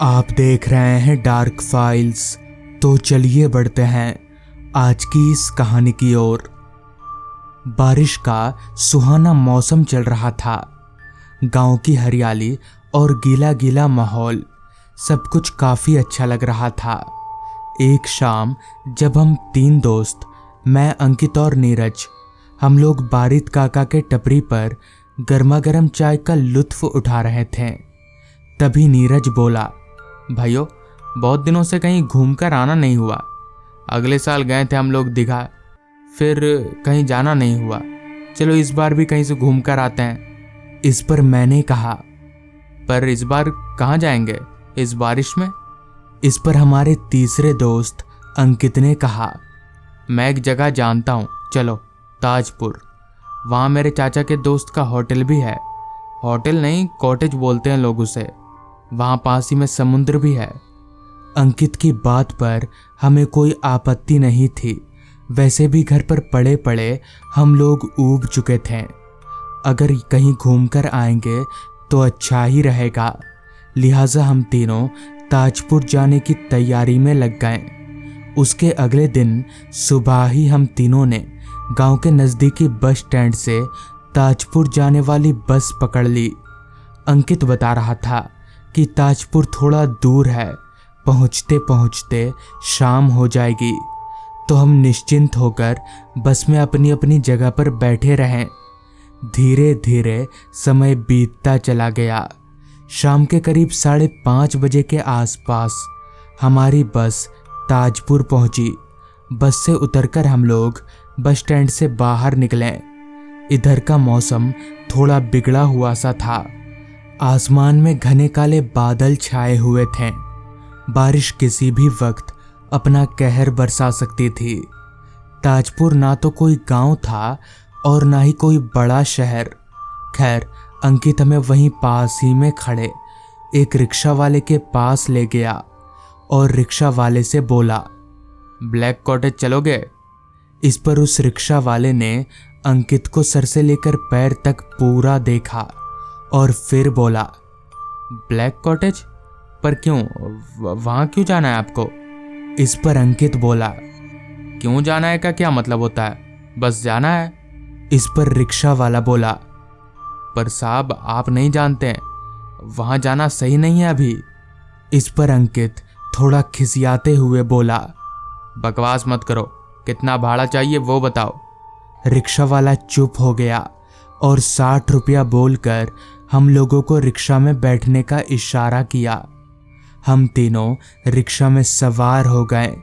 आप देख रहे हैं डार्क फाइल्स। तो चलिए बढ़ते हैं आज की इस कहानी की ओर। बारिश का सुहाना मौसम चल रहा था। गांव की हरियाली और गीला गीला माहौल, सब कुछ काफी अच्छा लग रहा था। एक शाम जब हम तीन दोस्त, मैं, अंकित और नीरज, हम लोग बारिद काका के टपरी पर गर्मा गर्म चाय का लुत्फ उठा रहे थे, तभी नीरज बोला, भाइयों बहुत दिनों से कहीं घूमकर आना नहीं हुआ। अगले साल गए थे हम लोग दीघा, फिर कहीं जाना नहीं हुआ। चलो इस बार भी कहीं से घूमकर आते हैं। इस पर मैंने कहा, पर इस बार कहाँ जाएंगे इस बारिश में? इस पर हमारे तीसरे दोस्त अंकित ने कहा, मैं एक जगह जानता हूँ, चलो ताजपुर। वहाँ मेरे चाचा के दोस्त का होटल भी है। होटल नहीं, कॉटेज बोलते हैं लोग उसे। वहाँ पास ही में समुद्र भी है। अंकित की बात पर हमें कोई आपत्ति नहीं थी। वैसे भी घर पर पड़े पड़े हम लोग ऊब चुके थे। अगर कहीं घूमकर आएंगे तो अच्छा ही रहेगा। लिहाजा हम तीनों ताजपुर जाने की तैयारी में लग गए। उसके अगले दिन सुबह ही हम तीनों ने गांव के नज़दीकी बस स्टैंड से ताजपुर जाने वाली बस पकड़ ली। अंकित बता रहा था कि ताजपुर थोड़ा दूर है, पहुंचते पहुंचते शाम हो जाएगी। तो हम निश्चिंत होकर बस में अपनी अपनी जगह पर बैठे रहें। धीरे धीरे समय बीतता चला गया। शाम के करीब 5:30 बजे के आसपास हमारी बस ताजपुर पहुंची। बस से उतरकर हम लोग बस स्टैंड से बाहर निकले। इधर का मौसम थोड़ा बिगड़ा हुआ सा था। आसमान में घने काले बादल छाए हुए थे। बारिश किसी भी वक्त अपना कहर बरसा सकती थी। ताजपुर ना तो कोई गांव था और ना ही कोई बड़ा शहर। खैर, अंकित हमें वहीं पास ही में खड़े एक रिक्शा वाले के पास ले गया और रिक्शा वाले से बोला, ब्लैक कॉटेज चलोगे? इस पर उस रिक्शा वाले ने अंकित को सर से लेकर पैर तक पूरा देखा और फिर बोला, ब्लैक कॉटेज? पर क्यों, वहां क्यों जाना है आपको? इस पर अंकित बोला, क्यों जाना है का क्या मतलब होता है, बस जाना है। इस पर रिक्शा वाला बोला, पर साहब आप नहीं जानते हैं, वहां जाना सही नहीं है अभी। इस पर अंकित थोड़ा खिसियाते हुए बोला, बकवास मत करो, कितना भाड़ा चाहिए वो बताओ। रिक्शा वाला चुप हो गया और 60 रुपया बोलकर हम लोगों को रिक्शा में बैठने का इशारा किया। हम तीनों रिक्शा में सवार हो गए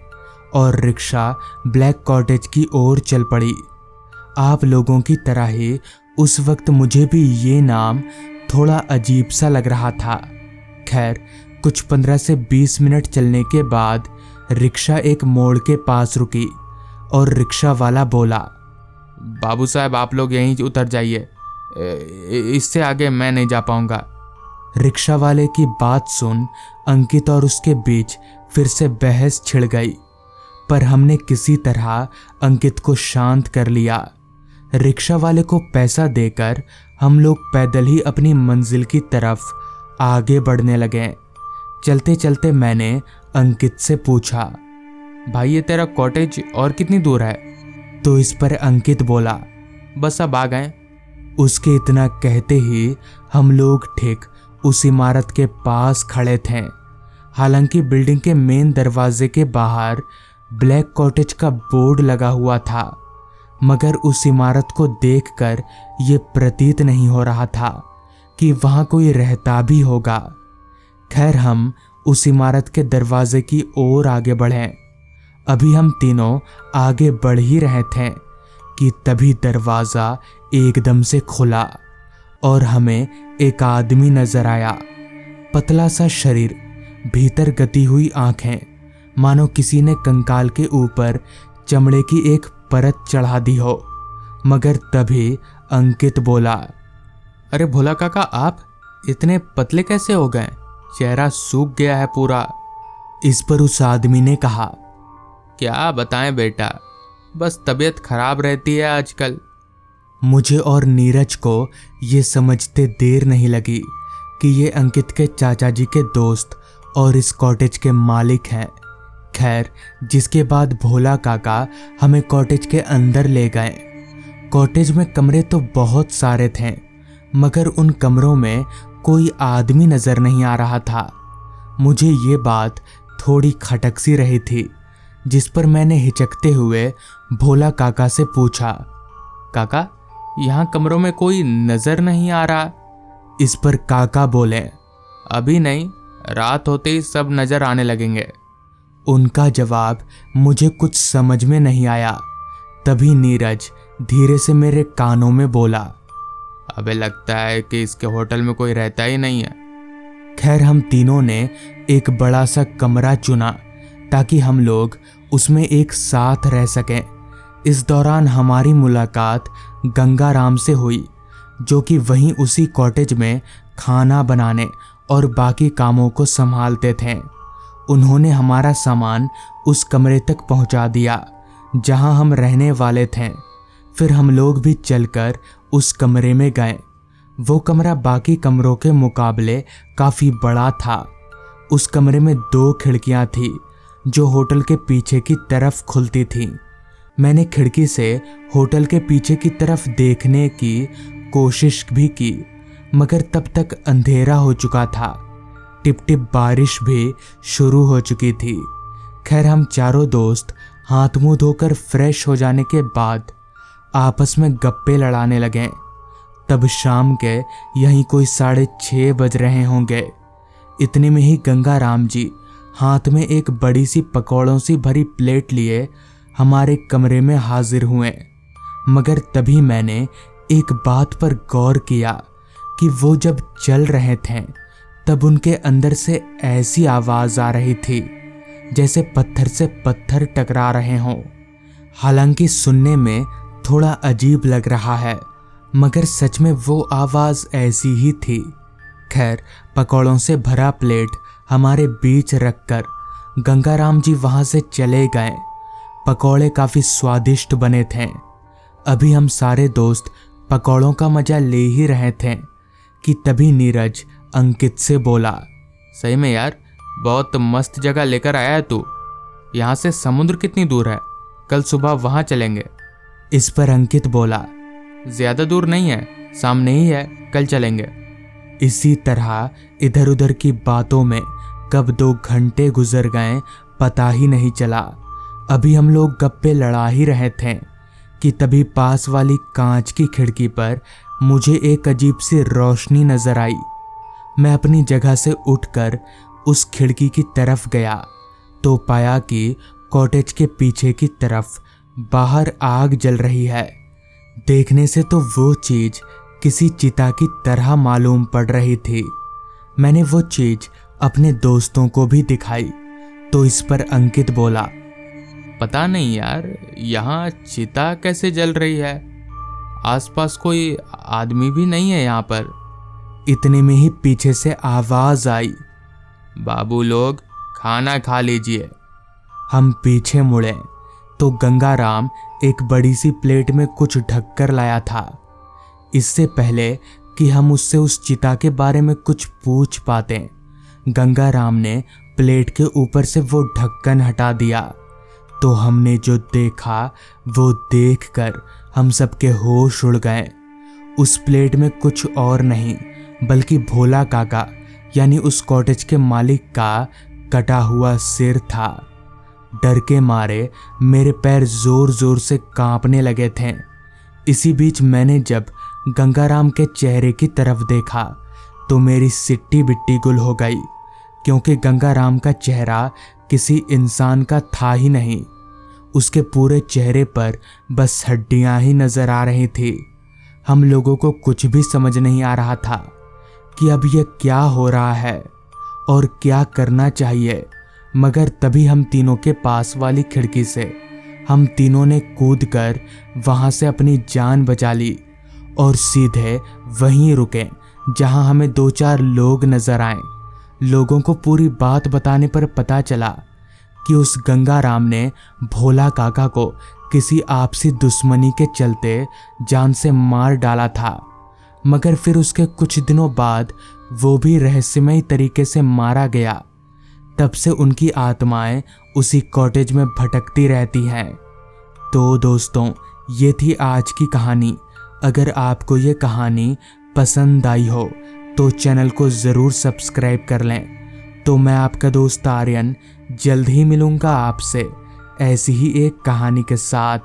और रिक्शा ब्लैक कॉटेज की ओर चल पड़ी। आप लोगों की तरह ही उस वक्त मुझे भी ये नाम थोड़ा अजीब सा लग रहा था। खैर, कुछ 15 से 20 मिनट चलने के बाद रिक्शा एक मोड़ के पास रुकी और रिक्शा वाला बोला, बाबू साहब आप लोग यहीं उतर जाइए, इससे आगे मैं नहीं जा पाऊंगा। रिक्शा वाले की बात सुन अंकित और उसके बीच फिर से बहस छिड़ गई, पर हमने किसी तरह अंकित को शांत कर लिया। रिक्शा वाले को पैसा देकर हम लोग पैदल ही अपनी मंजिल की तरफ आगे बढ़ने लगे। चलते चलते मैंने अंकित से पूछा, भाई ये तेरा कॉटेज और कितनी दूर है? तो इस पर अंकित बोला, बस अब आ गए। उसके इतना कहते ही हम लोग ठीक उस इमारत के पास खड़े थे। हालांकि बिल्डिंग के मेन दरवाजे के बाहर ब्लैक कॉटेज का बोर्ड लगा हुआ था, मगर उस इमारत को देखकर ये प्रतीत नहीं हो रहा था कि वहां कोई रहता भी होगा। खैर, हम उस इमारत के दरवाजे की ओर आगे बढ़े। अभी हम तीनों आगे बढ़ ही रहे थे कि तभी दरवाजा एकदम से खुला और हमें एक आदमी नजर आया। पतला सा शरीर, भीतर गती हुई आंखें, मानो किसी ने कंकाल के ऊपर चमड़े की एक परत चढ़ा दी हो। मगर तभी अंकित बोला, अरे भोला काका, आप इतने पतले कैसे हो गए? चेहरा सूख गया है पूरा। इस पर उस आदमी ने कहा, क्या बताएं बेटा, बस तबीयत खराब रहती है आजकल। मुझे और नीरज को ये समझते देर नहीं लगी कि ये अंकित के चाचा जी के दोस्त और इस कॉटेज के मालिक हैं। खैर, जिसके बाद भोला काका हमें कॉटेज के अंदर ले गए। कॉटेज में कमरे तो बहुत सारे थे, मगर उन कमरों में कोई आदमी नजर नहीं आ रहा था। मुझे ये बात थोड़ी खटक सी रही थी, जिस पर मैंने हिचकते हुए भोला काका से पूछा, काका यहाँ कमरों में कोई नजर नहीं आ रहा। इस पर काका बोले, अभी नहीं, रात होते ही सब नजर आने लगेंगे। उनका जवाब मुझे कुछ समझ में नहीं आया। तभी नीरज धीरे से मेरे कानों में बोला, अबे लगता है कि इसके होटल में कोई रहता ही नहीं है। खैर, हम तीनों ने एक बड़ा सा कमरा चुना ताकि हम लोग उसमें एक साथ रह सकें। इस दौरान हमारी मुलाकात गंगाराम से हुई, जो कि वहीं उसी कॉटेज में खाना बनाने और बाकी कामों को संभालते थे। उन्होंने हमारा सामान उस कमरे तक पहुंचा दिया जहां हम रहने वाले थे। फिर हम लोग भी चलकर उस कमरे में गए। वो कमरा बाकी कमरों के मुकाबले काफ़ी बड़ा था। उस कमरे में 2 खिड़कियां थी जो होटल के पीछे की तरफ खुलती थीं। मैंने खिड़की से होटल के पीछे की तरफ देखने की कोशिश भी की, मगर तब तक अंधेरा हो चुका था। टिप टिप बारिश भी शुरू हो चुकी थी। खैर, हम चारों दोस्त हाथ मुंह धोकर फ्रेश हो जाने के बाद आपस में गप्पे लड़ाने लगे। तब शाम के यहीं कोई 6:30 बज रहे होंगे। इतने में ही गंगाराम जी हाथ में एक बड़ी सी पकौड़ों से भरी प्लेट लिए हमारे कमरे में हाजिर हुए। मगर तभी मैंने एक बात पर गौर किया कि वो जब चल रहे थे तब उनके अंदर से ऐसी आवाज आ रही थी जैसे पत्थर से पत्थर टकरा रहे हों। हालांकि सुनने में थोड़ा अजीब लग रहा है, मगर सच में वो आवाज ऐसी ही थी। खैर, पकौड़ों से भरा प्लेट हमारे बीच रखकर गंगाराम जी वहां से चले गए। पकौड़े काफी स्वादिष्ट बने थे। अभी हम सारे दोस्त पकौड़ों का मजा ले ही रहे थे कि तभी नीरज अंकित से बोला, सही में यार, बहुत मस्त जगह लेकर आया है तू। यहाँ से समुद्र कितनी दूर है? कल सुबह वहां चलेंगे। इस पर अंकित बोला, ज्यादा दूर नहीं है, सामने ही है, कल चलेंगे। इसी तरह इधर उधर की बातों में कब 2 घंटे गुजर गए पता ही नहीं चला। अभी हम लोग गप्पे लड़ा ही रहे थे कि तभी पास वाली कांच की खिड़की पर मुझे एक अजीब सी रोशनी नजर आई। मैं अपनी जगह से उठकर उस खिड़की की तरफ गया तो पाया कि कॉटेज के पीछे की तरफ बाहर आग जल रही है। देखने से तो वो चीज किसी चिता की तरह मालूम पड़ रही थी। मैंने वो चीज अपने दोस्तों को भी दिखाई तो इस पर अंकित बोला, पता नहीं यार, यहाँ चिता कैसे जल रही है? आसपास कोई आदमी भी नहीं है यहाँ पर। इतने में ही पीछे से आवाज आई, बाबू लोग खाना खा लीजिए। हम पीछे मुड़े तो गंगाराम एक बड़ी सी प्लेट में कुछ ढककर लाया था। इससे पहले कि हम उससे उस चिता के बारे में कुछ पूछ पाते, गंगाराम ने प्लेट के ऊपर से वो ढक्कन हटा दिया। तो हमने जो देखा वो देखकर हम सबके होश उड़ गए। उस प्लेट में कुछ और नहीं बल्कि भोला काका यानी उस कॉटेज के मालिक का कटा हुआ सिर था। डर के मारे मेरे पैर जोर जोर से कांपने लगे थे। इसी बीच मैंने जब गंगाराम के चेहरे की तरफ देखा तो मेरी सिट्टी बिट्टी गुल हो गई, क्योंकि गंगाराम का चेहरा किसी इंसान का था ही नहीं। उसके पूरे चेहरे पर बस हड्डियां ही नजर आ रही थी। हम लोगों को कुछ भी समझ नहीं आ रहा था कि अब यह क्या हो रहा है और क्या करना चाहिए। मगर तभी हम तीनों के पास वाली खिड़की से हम तीनों ने कूदकर वहां से अपनी जान बचा ली और सीधे वहीं रुके जहां हमें 2-4 लोग नजर आए। लोगों को पूरी बात बताने पर पता चला कि उस गंगाराम ने भोला काका को किसी आपसी दुश्मनी के चलते जान से मार डाला था, मगर फिर उसके कुछ दिनों बाद वो भी रहस्यमय तरीके से मारा गया। तब से उनकी आत्माएं उसी कॉटेज में भटकती रहती हैं। तो दोस्तों, ये थी आज की कहानी। अगर आपको ये कहानी पसंद आई हो तो चैनल को ज़रूर सब्सक्राइब कर लें। तो मैं आपका दोस्त आर्यन जल्द ही मिलूँगा आपसे ऐसी ही एक कहानी के साथ।